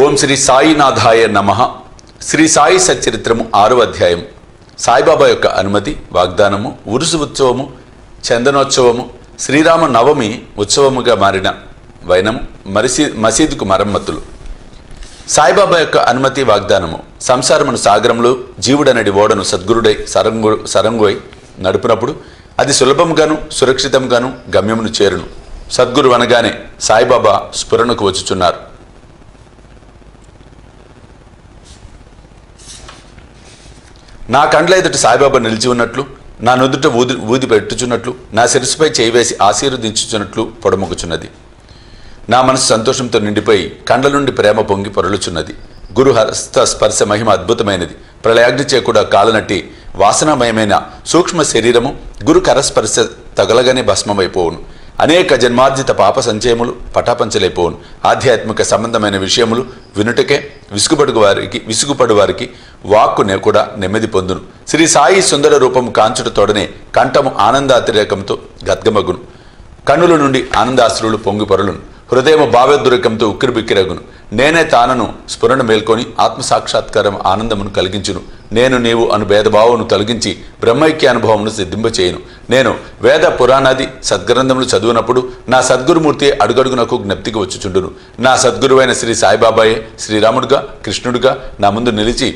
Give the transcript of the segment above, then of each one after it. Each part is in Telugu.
ఓం శ్రీ సాయినాథాయ నమః. శ్రీ సాయి సచ్చరిత్రము 6వ అధ్యాయం. సాయిబాబా యొక్క అనుమతి, వాగ్దానము, ఉరుసు ఉత్సవము, చందనోత్సవము, శ్రీరామ నవమి ఉత్సవముగా మారిన వైనం, మసీదుకు మరమ్మతులు. సాయిబాబా యొక్క అనుమతి, వాగ్దానము. సంసారమును సాగరంలో జీవుడనడి ఓడను సద్గురుడై సరంగోయ్ నడుపునప్పుడు అది సులభంగాను సురక్షితంగాను గమ్యమును చేరును. సద్గురు అనగానే సాయిబాబా స్ఫురణకు వచ్చుచున్నారు. నా కండ్ల ఎదుట సాయిబాబా నిలిచి ఉన్నట్లు, నా నుదుట ఊది పెట్టుచున్నట్లు, నా శిరస్సుపై చేయి వేసి ఆశీర్వదించుచున్నట్లు పొడమొగుచున్నది. నా మనసు సంతోషంతో నిండిపోయి కండ్ల నుండి ప్రేమ పొంగి పొరలుచున్నది. గురు హస్త స్పర్శ మహిమ అద్భుతమైనది. ప్రళయాగ్నిచే కూడా కాలనట్టి వాసనామయమైన సూక్ష్మ శరీరము గురు కరస్పర్శ తగలగానే భస్మమైపోవును. అనేక జన్మార్జిత పాప సంచయములు పటాపంచలైపోవును. ఆధ్యాత్మిక సంబంధమైన విషయములు వినుటకే విసుగుపడు వారికి వాక్కునే కూడా నెమ్మది పొందును. శ్రీ సాయి సుందర రూపము కాంచుట తోడనే కంఠము ఆనందాతిరేకంతో గద్గమగును. కన్నుల నుండి ఆనందాశ్రులు పొంగి పొరలును. హృదయము భావోద్రేకంతో ఉక్కిరిబిక్కిరగును. నేనే తానను స్ఫురణ మేల్కొని ఆత్మసాక్షాత్కారం ఆనందమును కలిగించును. నేను నీవు అను భేదభావమును తొలగించి బ్రహ్మైక్య అనుభవమును సిద్ధింపచేయును. నేను వేద పురాణాది సద్గ్రంథములు చదువునప్పుడు నా సద్గురుమూర్తి అడుగడుగునకు జ్ఞప్తికి వచ్చుచుండును. నా సద్గురువైన శ్రీ సాయిబాబాయే శ్రీరాముడుగా కృష్ణుడుగా నా ముందు నిలిచి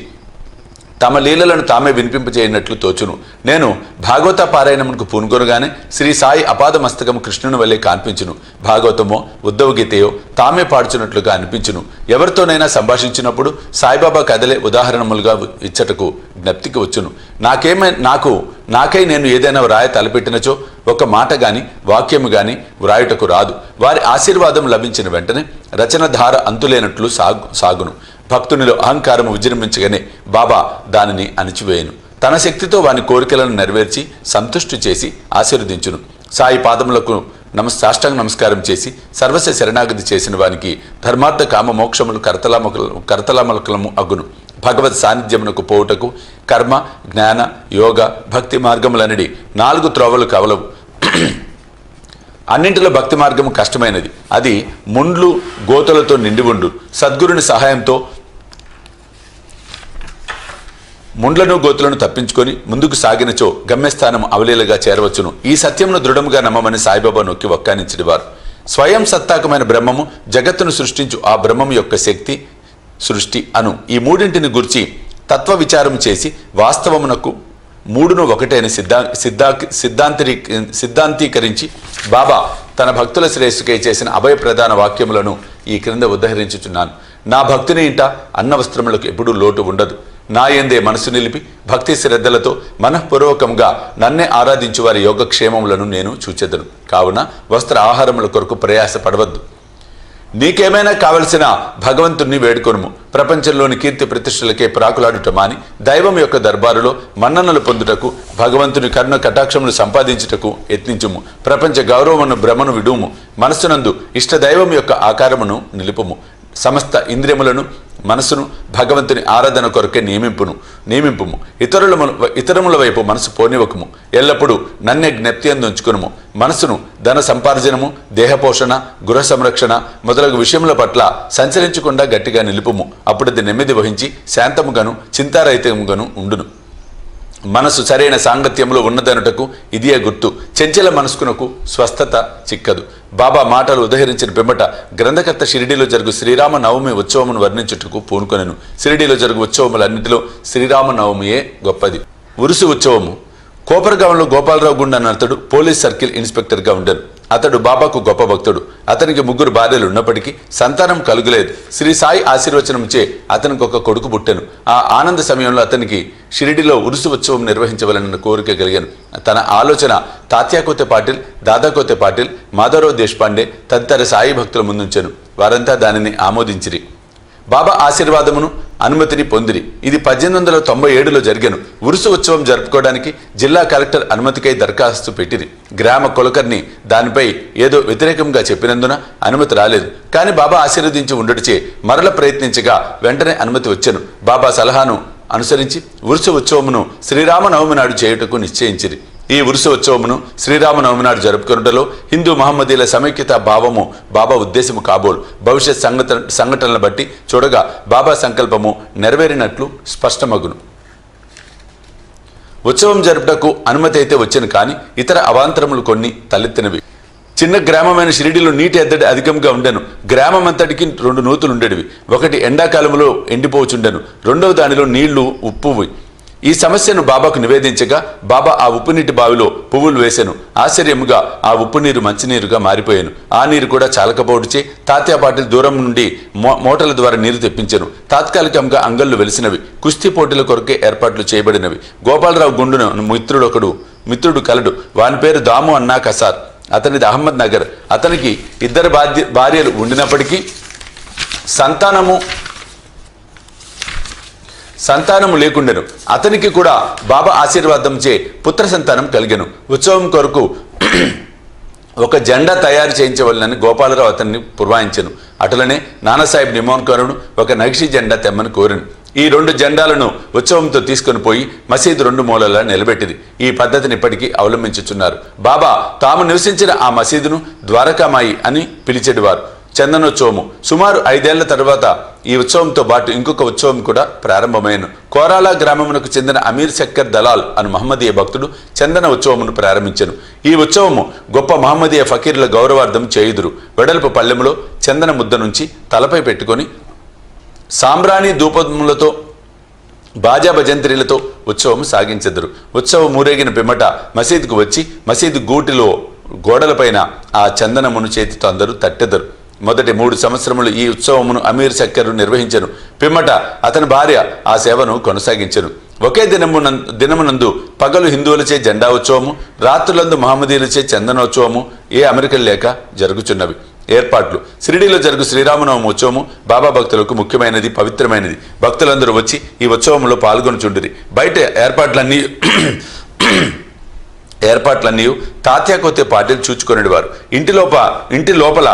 తమ లీలలను తామే వినిపింపచేయనట్లు తోచును. నేను భాగవత పారాయణమునకు పూనుకొనగానే శ్రీ సాయి అపాద మస్తకము కృష్ణుని వల్లే కాన్పించును. భాగవతమో ఉద్ధవగీతయో తామే పాడుచున్నట్లుగా అనిపించును. ఎవరితోనైనా సంభాషించినప్పుడు సాయిబాబా కథలే ఉదాహరణములుగా ఇచ్చటకు జ్ఞప్తికి వచ్చును. నాకై నేను ఏదైనా వ్రాయ తలపెట్టినచో ఒక మాట గాని వాక్యము గాని వ్రాయుటకు రాదు. వారి ఆశీర్వాదం లభించిన వెంటనే రచనధార అంతులేనట్లు సాగును. భక్తునిలో అహంకారము విజృంభించగానే బాబా దానిని అణిచివేయను. తన శక్తితో వాని కోరికలను నెరవేర్చి సంతుష్టి చేసి ఆశీర్వదించును. సాయి పాదములకు సాష్టాంగ నమస్కారం చేసి సర్వస్వ శరణాగతి చేసిన వానికి ధర్మార్థ కామ మోక్షములు కరతలామలకలము అగును. భగవత్ సాన్నిధ్యమునకు పోవుటకు కర్మ, జ్ఞాన, యోగ, భక్తి మార్గములనడి 4 త్రోవలు కవలవు. అన్నింటిలో భక్తి మార్గము కష్టమైనది. అది ముండ్లు గోతులతో నిండి ఉండు. సద్గురుని సహాయంతో ముండ్లను గోతులను తప్పించుకొని ముందుకు సాగినచో గమ్యస్థానం అవలీలగా చేరవచ్చును. ఈ సత్యమును దృఢముగా నమ్మమని సాయిబాబా నొక్కి వక్కానించినవారు. స్వయం సత్తాకమైన బ్రహ్మము జగత్తును సృష్టించు ఆ బ్రహ్మము యొక్క శక్తి, సృష్టి అను ఈ మూడింటిని గురించి తత్వ విచారం చేసి వాస్తవమునకు 3ను ఒకటేని సిద్ధాంతీకరించి బాబా తన భక్తుల శ్రేయస్సుకై చేసిన అభయ ప్రధాన వాక్యములను ఈ క్రింద ఉద్ధరించుచున్నాను. నా భక్తుని ఇంట అన్న వస్త్రములకు ఎప్పుడూ లోటు ఉండదు. నా యందే మనసు నిలిపి భక్తి శ్రద్ధలతో మనఃపూర్వకంగా నన్నే ఆరాధించు వారి యోగక్షేమములను నేను చూచెదను. కావున వస్త్ర ఆహారముల కొరకు ప్రయాస పడవద్దు. నీకేమైనా కావలసిన భగవంతుణ్ణి వేడుకొనుము. ప్రపంచంలోని కీర్తి ప్రతిష్టలకే ప్రాకులాడుట మాని దైవం యొక్క దర్బారులో మన్ననలు పొందుటకు, భగవంతుని కరుణ కటాక్షమును సంపాదించుటకు యత్నించుము. ప్రపంచ గౌరవమును భ్రమను విడుము. మనస్సునందు ఇష్టదైవం యొక్క ఆకారమును నిలుపుము. సమస్త ఇంద్రియములను మనసును భగవంతుని ఆరాధన కొరకే నియమింపుము. ఇతరముల వైపు మనసు పోనివ్వకము. ఎల్లప్పుడూ నన్నే జ్ఞప్తి ఉంచుకునుము. మనసును ధన సంపార్జనము, దేహపోషణ, గృహ సంరక్షణ మొదలగు విషయముల పట్ల సంచరించకుండా గట్టిగా నిలుపుము. అప్పుడు అది నెమ్మది వహించి శాంతముగాను చింతారహితముగాను ఉండును. మనసు సరైన సాంగత్యంలో ఉన్నదనుటకు ఇదియే గుర్తు. చెంచల మనస్కునకు స్వస్థత చిక్కదు. బాబా మాటలు ఉదహరించిన పిమ్మట గ్రంథకర్త షిరిడీలో జరుగు శ్రీరామ నవమి ఉత్సవమును వర్ణించుటకు పూనుకొనెను. షిరిడీలో జరుగు ఉత్సవములన్నింటిలో శ్రీరామ నవమియే గొప్పది. ఉరుసు ఉత్సవము. కోపరగాంలో గోపాలరావు గుండా అతడు పోలీస్ సర్కిల్ ఇన్స్పెక్టర్గా ఉండెను. అతడు బాబాకు గొప్ప భక్తుడు. అతనికి 3 భార్యలు ఉన్నప్పటికీ సంతానం కలుగులేదు. శ్రీ సాయి ఆశీర్వచనంచే అతనికి ఒక కొడుకు పుట్టెను. ఆ ఆనంద సమయంలో అతనికి షిరిడిలో ఉరుసు ఉత్సవం నిర్వహించవలనన్న కోరిక కలిగాను. తన ఆలోచన తాత్యాకోతే పాటిల్, దాదాకోతే పాటిల్, మాధవరావు దేశపాండే తదితర సాయి భక్తుల ముందుంచెను. వారంతా దానిని ఆమోదించిరి. బాబా ఆశీర్వాదమును అనుమతిని పొందిరి. ఇది 1897లో జరిగాను. ఉరుసు ఉత్సవం జరుపుకోవడానికి జిల్లా కలెక్టర్ అనుమతికై దరఖాస్తు పెట్టిరి. గ్రామ కులకర్ణి దానిపై ఏదో వ్యతిరేకంగా చెప్పినందున అనుమతి రాలేదు. కానీ బాబా ఆశీర్వదించి ఉండటచే మరల ప్రయత్నించగా వెంటనే అనుమతి వచ్చెను. బాబా సలహాను అనుసరించి ఉరుసు ఉత్సవమును శ్రీరామ నవమి నాడు చేయుటకు నిశ్చయించిరి. ఈ ఉరుసు ఉత్సవమును శ్రీరామనవమి నాడు జరుపుకున్నటలో హిందూ మహమ్మదీల సమైక్యత భావము బాబా ఉద్దేశము కాబోలు. భవిష్యత్ సంఘటనలను బట్టి చూడగా బాబా సంకల్పము నెరవేరినట్లు స్పష్టమగును. ఉత్సవం జరుపుటకు అనుమతి అయితే వచ్చాను, కానీ ఇతర అవాంతరములు కొన్ని తలెత్తినవి. చిన్న గ్రామమైన షిరిడిలో నీటి ఎద్దడి అధికంగా ఉండెను. గ్రామం అంతటికి 2 నూతులు ఉండేవి. ఒకటి ఎండాకాలంలో ఎండిపోచుండెను, రెండవ దానిలో నీళ్లు ఉప్పువి. ఈ సమస్యను బాబాకు నివేదించగా బాబా ఆ ఉప్పు నీటి బావిలో పువ్వులు వేసెను. ఆశ్చర్యముగా ఆ ఉప్పు నీరు మంచినీరుగా మారిపోయాను. ఆ నీరు కూడా చాలకపోవడిచే తాత్యా పాటిల్ దూరం నుండి మోటార్ల ద్వారా నీరు తెప్పించెను. తాత్కాలికంగా అంగళ్ళు వెలిసినవి. కుస్తీ పోటీల కొరకే ఏర్పాట్లు చేయబడినవి. గోపాలరావు గుండును మిత్రుడు కలడు. వాని పేరు దాము అన్నా కసార్. అతనిది అహ్మద్ నగర్. అతనికి 2 భార్యలు ఉండినప్పటికీ సంతానము లేకుండెను. అతనికి కూడా బాబా ఆశీర్వాదంచే పుత్ర సంతానం కలిగెను. ఉత్సవం కొరకు ఒక జెండా తయారు చేయించవలనని గోపాలరావు అతన్ని పురవాయించెను. అటులనే నానాసాహెబ్ నిమోన్కరును ఒక నగిషి జెండా తెమ్మని కోరెను. ఈ 2 జెండాలను ఉత్సవంతో తీసుకుని పోయి మసీదు 2 మూలలా నిలబెట్టింది. ఈ పద్ధతిని ఇప్పటికీ అవలంబించుచున్నారు. బాబా తాము నివసించిన ఆ మసీదును ద్వారకామాయి అని పిలిచేవారు. చందనోత్సవము సుమారు 5 ఏళ్ల తర్వాత ఈ ఉత్సవంతో పాటు ఇంకొక ఉత్సవం కూడా ప్రారంభమైన. కోరాలా గ్రామమునకు చెందిన అమీర్ శక్కర్ దలాల్ అను మహమ్మదీయ భక్తుడు చందన ఉత్సవమును ప్రారంభించెను. ఈ ఉత్సవము గొప్ప మహమ్మదీయ ఫకీర్ల గౌరవార్థం చేయుదురు. వెడల్పు పల్లెములో చందన ముద్ద నుంచి తలపై పెట్టుకొని సాంబ్రాణి ధూపములతో బాజా భజంత్రీలతో ఉత్సవం సాగించెదరు. ఉత్సవం ఊరేగిన పిమ్మట మసీదుకు వచ్చి మసీదు గోడలపైన ఆ చందనమును చేతితో అందరూ తట్టెదరు. మొదటి 3 సంవత్సరములు ఈ ఉత్సవమును అమీర్ శక్కరు నిర్వహించెను. పిమ్మట అతని భార్య ఆ సేవను కొనసాగించెను. ఒకే దినమునందు పగలు హిందువులచే జెండా ఉత్సవము, రాత్రులందు మహమ్మదీయులచే చందనోత్సవము ఏ అమెరికన్ లేక జరుగుచున్నవి. ఏర్పాట్లు షిరిడీలో జరుగు శ్రీరామనవమి ఉత్సవము బాబా భక్తులకు ముఖ్యమైనది, పవిత్రమైనది. భక్తులందరూ వచ్చి ఈ ఉత్సవంలో పాల్గొనుచుండిరి. బయట ఏర్పాట్లన్నీ తాత్యాకొత్తే పార్టీలు చూచుకొనేవారు. ఇంటి లోపల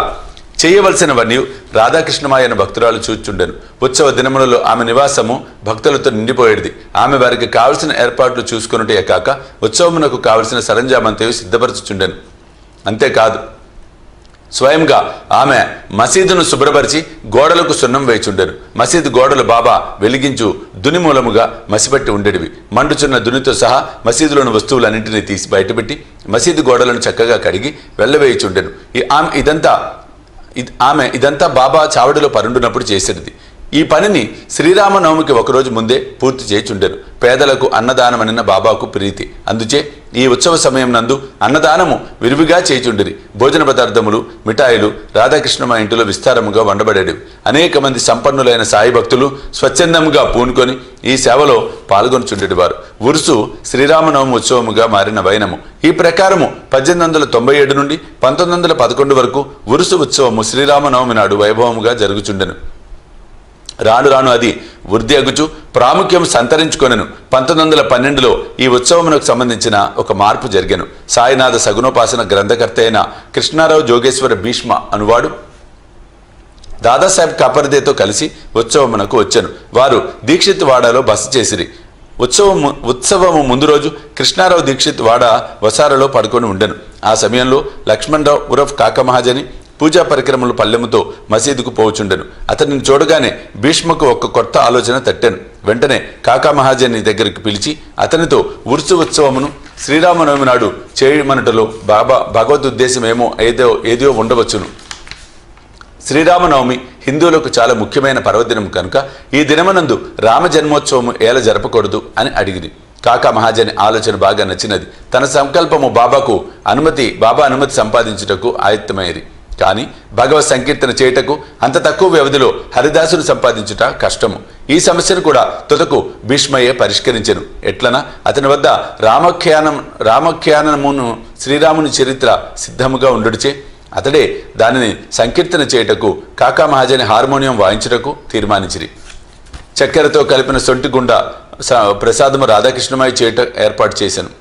చేయవలసినవన్నీ రాధాకృష్ణమాయ అనే భక్తురాలు చూచుండెను. ఉత్సవ దినములలో ఆమె నివాసము భక్తులతో నిండిపోయేది. ఆమె వారికి కావలసిన ఏర్పాట్లు చూసుకున్నటే కాక ఉత్సవమునకు కావలసిన సరంజామంతయు సిద్ధపరచుచుండెను. అంతేకాదు, స్వయంగా ఆమె మసీదును శుభ్రపరిచి గోడలకు సున్నం వేచుండెను. మసీదు గోడలు బాబా వెలిగించు దుని మూలముగా మసిపట్టి ఉండేటివి. మండుచున్న దునితో సహా మసీదులోని వస్తువులన్నింటినీ తీసి బయటపెట్టి మసీదు గోడలను చక్కగా కడిగి వెళ్ళవేయుచుండెను. ఆమె ఇదంతా బాబా చావడిలో పరుండునప్పుడు చేసేది. ఈ పనిని శ్రీరామనవమికి 1 రోజు ముందే పూర్తి చేయుచుండెను. పేదలకు అన్నదానమనిన బాబాకు ప్రీతి. అందుచే ఈ ఉత్సవ సమయం నందు అన్నదానము విరివిగా చేయుచుండిరి. భోజన పదార్థములు, మిఠాయిలు రాధాకృష్ణమ ఇంటిలో విస్తారముగా వండబడేవి. అనేక మంది సంపన్నులైన సాయి భక్తులు స్వచ్ఛందముగా పూనుకొని ఈ సేవలో పాల్గొనుచుండేవారు. ఉరుసు శ్రీరామనవమి ఉత్సవముగా మారిన వైనము. ఈ ప్రకారము 1897 నుండి 1911 వరకు ఉరుసు ఉత్సవము శ్రీరామనవమి నాడు వైభవముగా జరుగుచుండెను. రాను రాను అది వృద్ధి అగుచు ప్రాముఖ్యం సంతరించుకొనెను. 1912లో ఈ ఉత్సవమునకు సంబంధించిన ఒక మార్పు జరిగెను. సాయినాథ సగుణోపాసన గ్రంథకర్త అయిన కృష్ణారావు జోగేశ్వర భీష్మ అనువాడు దాదాసాహెబ్ కాపర్దేతో కలిసి ఉత్సవమునకు వచ్చెను. వారు దీక్షిత్ వాడాలో బస చేసిరి. ఉత్సవము ముందు రోజు కృష్ణారావు దీక్షిత్ వాడ వసారలో పడుకొని ఉండెను. ఆ సమయంలో లక్ష్మణరావు ఉరఫ్ కాక మహాజని పూజా పరికరములు పల్లెముతో మసీదుకు పోవుచుండెను. అతనిని చూడగానే భీష్మకు ఒక కొత్త ఆలోచన తట్టెను. వెంటనే కాకా మహాజని దగ్గరికి పిలిచి అతనితో ఉరుసు ఉత్సవమును శ్రీరామనవమి నాడు చేయమనటలో భగవద్ ఏమో ఏదో ఉండవచ్చును. శ్రీరామనవమి హిందువులకు చాలా ముఖ్యమైన పర్వదినం కనుక ఈ దినమనందు రామ జన్మోత్సవము ఏల జరపకూడదు అని అడిగింది. కాకా మహాజని ఆలోచన బాగా నచ్చినది. తన సంకల్పము బాబా అనుమతి సంపాదించుటకు ఆయత్తమైంది. కానీ భగవత్ సంకీర్తన చేయుటకు అంత తక్కువ వ్యవధిలో హరిదాసును సంపాదించుట కష్టము. ఈ సమస్యను కూడా తుదకు భీష్మయ్యే పరిష్కరించెను. ఎట్లన అతని వద్ద రామఖ్యానమును శ్రీరాముని చరిత్ర సిద్ధముగా ఉండుడిచే అతడే దానిని సంకీర్తన చేయుటకు కాకా మహాజని హార్మోనియం వాయించుటకు తీర్మానించిరి. చక్కెరతో కలిపిన సొంటి గుండ ప్రసాదము రాధాకృష్ణమాయి చేయుట ఏర్పాటు చేశాను.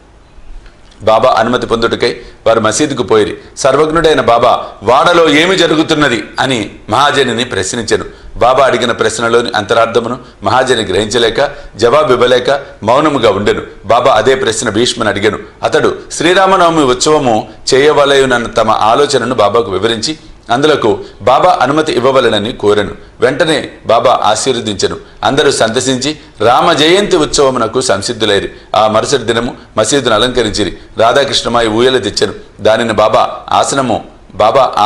బాబా అనుమతి పొందుటకై వారు మసీదుకు పోయిరి. సర్వజ్ఞుడైన బాబా వాడలో ఏమి జరుగుతున్నది అని మహాజనిని ప్రశ్నించెను. బాబా అడిగిన ప్రశ్నలోని అంతరార్థమును మహాజని గ్రహించలేక జవాబు ఇవ్వలేక మౌనముగా ఉండెను. బాబా అదే ప్రశ్న భీష్ముని అడిగాను. అతడు శ్రీరామనవమి ఉత్సవము చేయవలయునన్న తమ ఆలోచనను బాబాకు వివరించి అందులకు బాబా అనుమతి ఇవ్వవలనని కోరెను. వెంటనే బాబా ఆశీర్వదించెను. అందరూ సంతసించి రామ జయంతి ఉత్సవమునకు సంసిద్ధులైరి. ఆ మరుసటి దినము మసీదును అలంకరించిరి. రాధాకృష్ణమాయి ఊయల తెచ్చెను. దానిని బాబా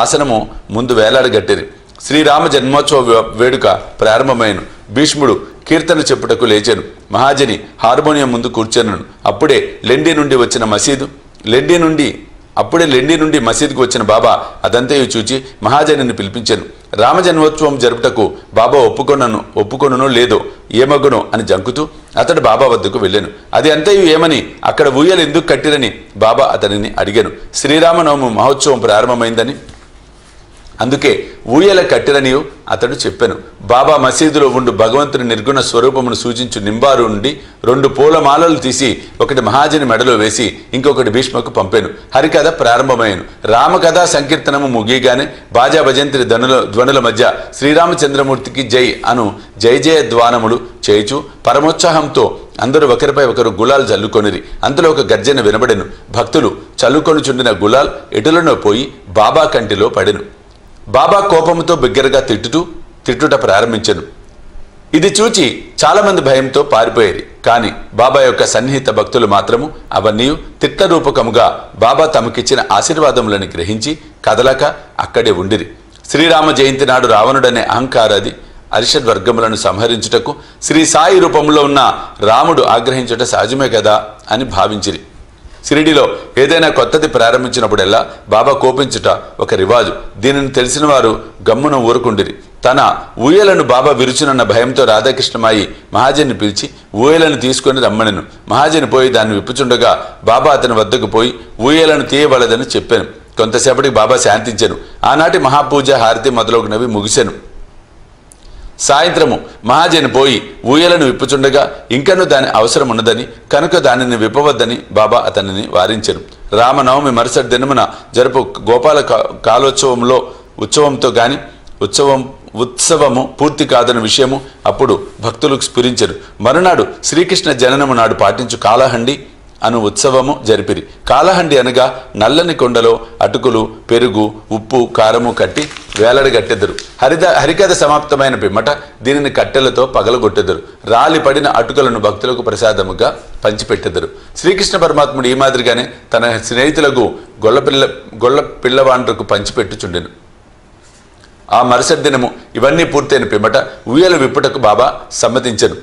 ఆసనము ముందు వేలాడగట్టిరి. శ్రీరామ జన్మోత్సవ వేడుక ప్రారంభమైన భీష్ముడు కీర్తన చెప్పుటకు లేచెను. మహాజని హార్మోనియం ముందు కూర్చొనను. అప్పుడే లెండి నుండి మసీదుకు వచ్చిన బాబా అదంతయు చూచి మహాజనిని పిలిపించాను. రామజన్మోత్సవం జరుపుటకు బాబా ఒప్పుకొనునో లేదో ఏమగునో అని జంకుతూ అతడు బాబా వద్దకు వెళ్ళాను. అది అంతయు ఏమని అక్కడ ఊయలు ఎందుకు కట్టిరని బాబా అతనిని అడిగాను. శ్రీరామనవమి మహోత్సవం ప్రారంభమైందని అందుకే ఊయల కట్టిరనియు అతడు చెప్పాను. బాబా మసీదులో ఉండు భగవంతుని నిర్గుణ స్వరూపమును సూచించు నింబారు నుండి 2 పూలమాలలు తీసి ఒకటి మహాజని మెడలో వేసి ఇంకొకటి భీష్మకు పంపాను. హరికథ ప్రారంభమైను. రామకథా సంకీర్తనము ముగియగానే బాజా భజంత్రి ధ్వనుల మధ్య శ్రీరామచంద్రమూర్తికి జై అను జయ జయ ధ్వానములు చేయుచు పరమోత్సాహంతో అందరూ ఒకరిపై ఒకరు గులాల్ చల్లుకొనిరి. అంతలో ఒక గర్జన వినబడెను. భక్తులు చల్లుకొనుచుండిన గులాల్ ఎటులనో పోయి బాబా కంటిలో పడెను. బాబా కోపముతో బిగ్గరగా తిట్టుట ప్రారంభించెను. ఇది చూచి చాలామంది భయంతో పారిపోయేది. కానీ బాబా యొక్క సన్నిహిత భక్తులు మాత్రము అవన్నీ తిట్టరూపకముగా బాబా తమకిచ్చిన ఆశీర్వాదములను గ్రహించి కదలక అక్కడే ఉండిరి. శ్రీరామ జయంతి నాడు రావణుడనే అహంకారాది అరిషడ్వర్గములను సంహరించుటకు శ్రీ సాయి రూపంలో ఉన్న రాముడు ఆగ్రహించుట సహజమే కదా అని భావించిరి. షిరిడిలో ఏదైనా కొత్తది ప్రారంభించినప్పుడెల్లా బాబా కోపించుట ఒక రివాజు. దీనిని తెలిసిన వారు గమ్మున ఊరుకుండిరి. తన ఊయలను బాబా విరుచునన్న భయంతో రాధాకృష్ణమాయి మహాజన్ని పిలిచి ఊయలను తీసుకొని రమ్మనెను. మహాజని పోయి దాన్ని విప్పుచుండగా బాబా అతని వద్దకు పోయి ఊయలను తీయవలదని చెప్పాను. కొంతసేపటికి బాబా శాంతించెను. ఆనాటి మహాపూజ హారతి మొదలగునవి ముగిసెను. సాయంత్రము మహాజని పోయి ఊయలను విప్పుచుండగా ఇంకనూ దాని అవసరం ఉన్నదని కనుక దానిని విప్పవద్దని బాబా అతనిని వారించెను. రామనవమి మరుసటి దినమున జరుపు గోపాల ఉత్సవంతో గాని ఉత్సవము పూర్తి కాదన్న విషయము అప్పుడు భక్తులకు స్ఫురించెను. మరునాడు శ్రీకృష్ణ జననము నాడు పాటించు కాలహండి అను ఉత్సవము జరిపిరి. కాలహండి అనగా నల్లని కొండలో అటుకులు, పెరుగు, ఉప్పు, కారము కట్టి వేలాడగట్టెదరు. హరికథ సమాప్తమైన పిమ్మట దీనిని కట్టెలతో పగలగొట్టెదరు. రాలి పడిన అటుకులను భక్తులకు ప్రసాదముగా పంచిపెట్టెదరు. శ్రీకృష్ణ పరమాత్ముడు ఈ మాదిరిగానే తన స్నేహితులకు గొల్ల పిల్లవాండ్రకు పంచిపెట్టుచుండెను. ఆ మరుసటి దినము ఇవన్నీ పూర్తయిన పిమ్మట ఊయల విప్పుటకు బాబా సమ్మతించెను.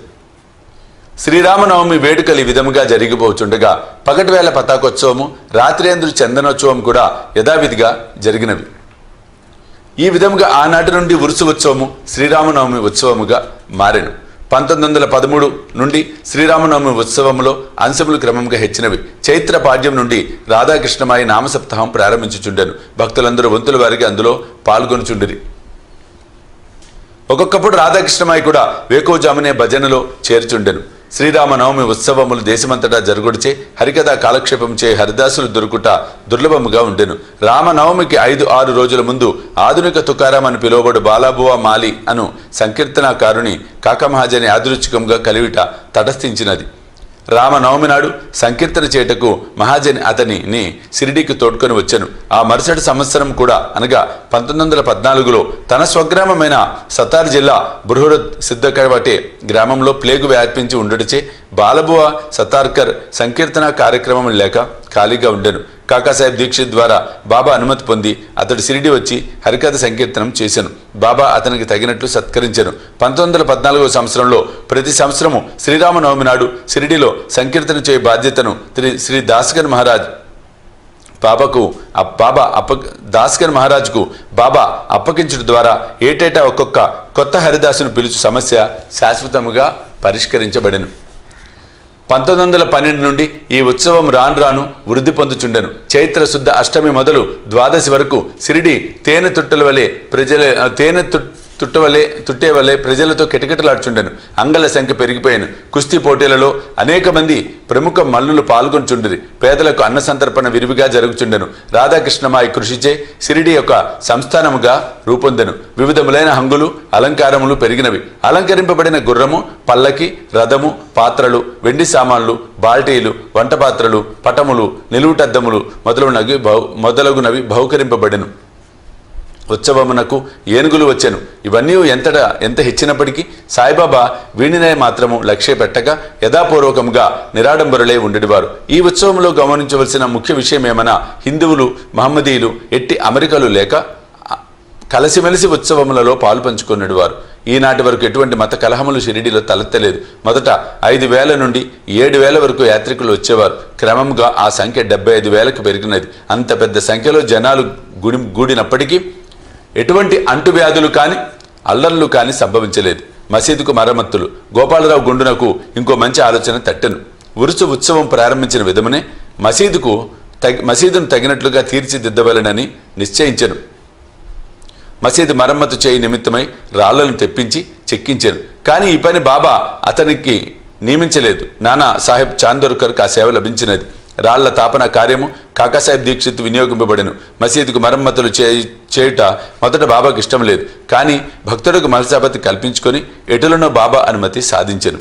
శ్రీరామనవమి వేడుకలు ఈ విధముగా జరిగిపోచుండగా పగటివేళ పతాకోత్సవము, రాత్రేంద్రు చందనోత్సవం కూడా యథావిధిగా జరిగినవి. ఈ విధముగా ఆనాటి నుండి ఉరుసు ఉత్సవము శ్రీరామనవమి ఉత్సవముగా మారెను. 1913 నుండి శ్రీరామనవమి ఉత్సవములో అంశములు క్రమంగా హెచ్చినవి. చైత్ర పాడ్యం నుండి రాధాకృష్ణమాయి నామసప్తాహం ప్రారంభించుచుండెను. భక్తులందరూ వంతుల వారికి అందులో పాల్గొనుచుండిరి. ఒక్కొక్కప్పుడు రాధాకృష్ణమాయి కూడా వేకోజామునే భజనలో చేర్చుండెను. శ్రీరామనవమి ఉత్సవములు దేశమంతటా జరుగుడిచే హరికథా కాలక్షేపంచే హరిదాసులు దొరుకుట దుర్లభముగా ఉండెను. రామనవమికి 5-6 రోజుల ముందు ఆధునిక తుకారాం అని పిలువబడు బాలాబువా మాలి అను సంకీర్తనాకారుని కాకమహాజని యాదృచ్ఛికంగా కలివిట తటస్థించినది. రామనవమి నాడు సంకీర్తన చేటకు మహాజని అతనిని షిరిడీకి తోడ్కొని వచ్చాను. ఆ మరుసటి సంవత్సరం కూడా అనగా 1914లో తన స్వగ్రామమైన సతార్ జిల్లా బృహద్ సిద్ధకవటే గ్రామంలో ప్లేగు వ్యాపించి ఉండటచే బాలబువ సతార్కర్ సంకీర్తన కార్యక్రమం లేక ఖాళీగా ఉండెను. కాకాసాహెబ్ దీక్షిత్ ద్వారా బాబా అనుమతి పొంది అతడు షిరిడి వచ్చి హరికథ సంకీర్తనం చేశాను. బాబా అతనికి తగినట్లు సత్కరించెను. 1914వ సంవత్సరంలో ప్రతి సంవత్సరము శ్రీరామనవమి నాడు షిరిడిలో సంకీర్తన చేయ బాధ్యతను శ్రీ దాస్కర్ మహారాజ్ దాస్కర్ మహారాజ్కు బాబా అప్పగించడం ద్వారా ఏటేటా ఒక్కొక్క కొత్త హరిదాసును పిలుచు సమస్య శాశ్వతముగా పరిష్కరించబడెను. 1912 నుండి ఈ ఉత్సవం రాను వృద్ధి పొందుచుండెను. చైత్ర శుద్ధ అష్టమి మొదలు ద్వాదశి వరకు షిరిడి తేనె తుట్టల వలె తుట్టేవలే ప్రజలతో కిటకిటలాడుచుండెను. అంగళ్ళ సంఖ్య పెరిగిపోయాను. కుస్తీ పోటీలలో అనేక మంది ప్రముఖ మల్లులు పాల్గొంచుండిరి. పేదలకు అన్న సంతర్పణ విరివిగా జరుగుచుండెను. రాధాకృష్ణమాయి కృషిచే సిరిడి యొక్క సంస్థానముగా రూపొందెను. వివిధములైన హంగులు అలంకారములు పెరిగినవి. అలంకరింపబడిన గుర్రము, పల్లకి, రథము, పాత్రలు, వెండి సామాన్లు, బాల్టీలు, వంట పాత్రలు, పటములు, నిలువుటద్దములు మొదలగునవి బహుకరింపబడెను. ఉత్సవమునకు ఏనుగులు వచ్చెను. ఇవన్నీ ఎంత హెచ్చినప్పటికీ సాయిబాబా వీణినే మాత్రము లక్ష్య పెట్టక యథాపూర్వకంగా నిరాడంబరులై ఉండేవారు. ఈ ఉత్సవంలో గమనించవలసిన ముఖ్య విషయం ఏమన్నా, హిందువులు మహమ్మదీయులు ఎట్టి అమెరికలు లేక కలిసిమెలిసి ఉత్సవములలో పాలు పంచుకునేవారు. ఈనాటి వరకు ఎటువంటి మత కలహములు షిరిడీలో తలెత్తలేదు. మొదట 5,000 నుండి 7,000 వరకు యాత్రికులు వచ్చేవారు. క్రమంగా ఆ సంఖ్య 75,000కు పెరిగినది. అంత పెద్ద సంఖ్యలో జనాలు గూడినప్పటికీ ఎటువంటి అంటువ్యాధులు కానీ అల్లర్లు కానీ సంభవించలేదు. మసీదుకు మరమ్మతులు. గోపాలరావు గుండునకు ఇంకో మంచి ఆలోచన తట్టెను. ఉత్సవం ప్రారంభించిన విధమునే మసీదును తగినట్లుగా తీర్చిదిద్దవలెనని నిశ్చయించెను. మసీదు మరమ్మతు చేయి నిమిత్తమై రాళ్లను తెప్పించి చెక్కించాను. కానీ ఈ పని బాబా అతనికి నియమించలేదు. నానా సాహెబ్ చాందోర్కర్కు ఆ సేవ లభించినది. రాళ్ల తాపన కార్యము కాకాసాహెబ్ దీక్షిత్ వినియోగింపబడెను. మసీదుకు మరమ్మతులు చేయుట మొదట బాబాకు ఇష్టం లేదు. కానీ భక్తులకు మనసాపతి కల్పించుకొని ఎటులనో బాబా అనుమతి సాధించెను.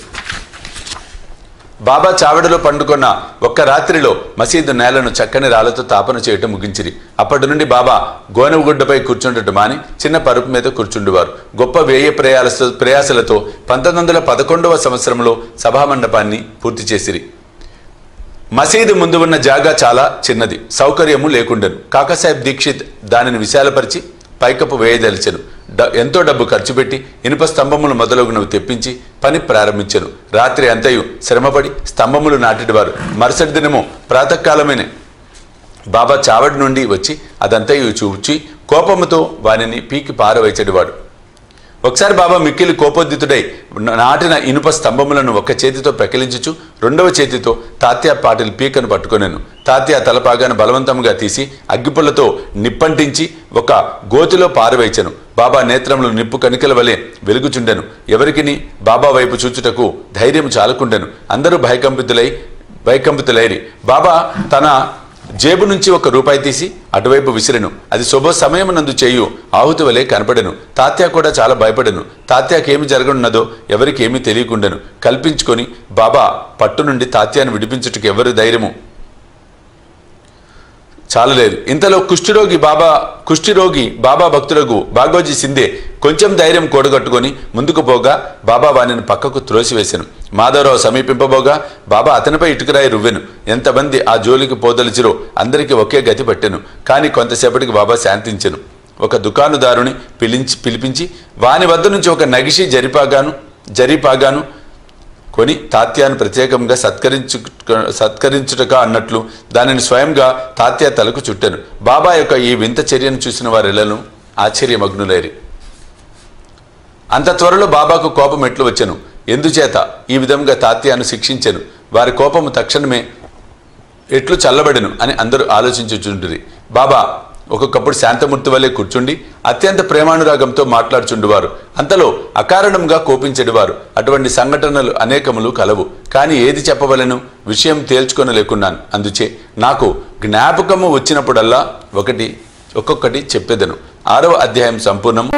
బాబా చావడిలో పండుకున్న ఒక్క రాత్రిలో మసీదు నేలను చక్కని రాళ్లతో తాపన చేయటం ముగించిరి. అప్పటి నుండి బాబా గోనెగుడ్డపై కూర్చుండటం మాని చిన్న పరుపు మీద కూర్చుండేవారు. గొప్ప వ్యయ ప్రయాసలతో 1911వ సంవత్సరంలో సభామండపాన్ని పూర్తి చేసిరి. మసీదు ముందు ఉన్న జాగా చాలా చిన్నది, సౌకర్యము లేకుండెను. కాకాసాహెబ్ దీక్షిత్ దానిని విశాలపరిచి పైకప్పు వేయదలిచెను. ఎంతో డబ్బు ఖర్చు పెట్టి ఇనుప స్తంభములు మొదలగునవి తెప్పించి పని ప్రారంభించెను. రాత్రి అంతయు శ్రమపడి స్తంభములు నాటిడివారు. మరుసటి దినము ప్రాతకాలమైన బాబా చావడి నుండి వచ్చి అదంతయు చూచి కోపముతో వానిని పీకి పారవేచెడివాడు. ఒకసారి బాబా మిక్కిలి కోపోద్దితుడై నాటిన ఇనుప స్తంభములను ఒక చేతితో పెకిలించుచు రెండవ చేతితో తాత్యా పాటిల్ పీకను పట్టుకొనెను. తాత్యా తలపాగాను బలవంతంగా తీసి అగ్గిపుల్లతో నిప్పంటించి ఒక గోతిలో పారవేచెను. బాబా నేత్రములు నిప్పు కణికల వలె వెలుగుచుండెను. ఎవరికిని బాబా వైపు చూచుటకు ధైర్యం చాలకుండెను. అందరూ భయకంపితులైరి. బాబా తన జేబు నుంచి ₹1 తీసి అటువైపు విసిరెను. అది శుభ సమయమునందు చేయు ఆహుతి వలె కనపడెను. తాత్యా కూడా చాలా భయపడెను. తాత్యాకేమి జరగనున్నదో ఎవరికి ఏమీ తెలియకుండెను. కల్పించుకొని బాబా పట్టు నుండి తాత్యాను విడిపించుటకు ఎవరి ధైర్యము చాలలేదు. ఇంతలో కుష్ఠిరోగి బాబా భక్తులకు బాగోజీ సిందే కొంచెం ధైర్యం కూడగట్టుకొని ముందుకు పోగా బాబా వానిని పక్కకు త్రోసివేశాను. మాధవరావు సమీపింపబోగా బాబా అతనిపై ఇటుకరాయి రువ్వెను. ఎంతమంది ఆ జోలికి పోదలిచిరో అందరికీ ఒకే గతి పట్టెను. కానీ కొంతసేపటికి బాబా శాంతించెను. ఒక దుకాణదారుని పిలిపించి వాని వద్ద నుంచి ఒక నగిషి జరీపాగాను కొని తాత్యాను ప్రత్యేకంగా సత్కరించుటక అన్నట్లు దానిని స్వయంగా తాత్యా తలకు చుట్టెను. బాబా యొక్క ఈ వింత చర్యను చూసిన వారెల్లను ఆశ్చర్యమగ్నులైరి. అంత త్వరలో బాబాకు కోపం ఎట్లు వచ్చెను. ఎందుచేత ఈ విధంగా తాత్యాను శిక్షించెను. వారి కోపము తక్షణమే ఎట్లు చల్లబడెను అని అందరూ ఆలోచించుచుండిరి. బాబా ఒక్కొక్కప్పుడు శాంతమూర్తి వలె కూర్చుండి అత్యంత ప్రేమానురాగంతో మాట్లాడుచుండువారు. అంతలో అకారణంగా కోపించెడివారు. అటువంటి సంఘటనలు అనేకములు కలవు. కానీ ఏది చెప్పవలెను విషయం తేల్చుకొనలేకున్నాను. అందుచే నాకు జ్ఞాపకము వచ్చినప్పుడల్లా ఒక్కొక్కటి చెప్పెదను. 6వ అధ్యాయం సంపూర్ణం.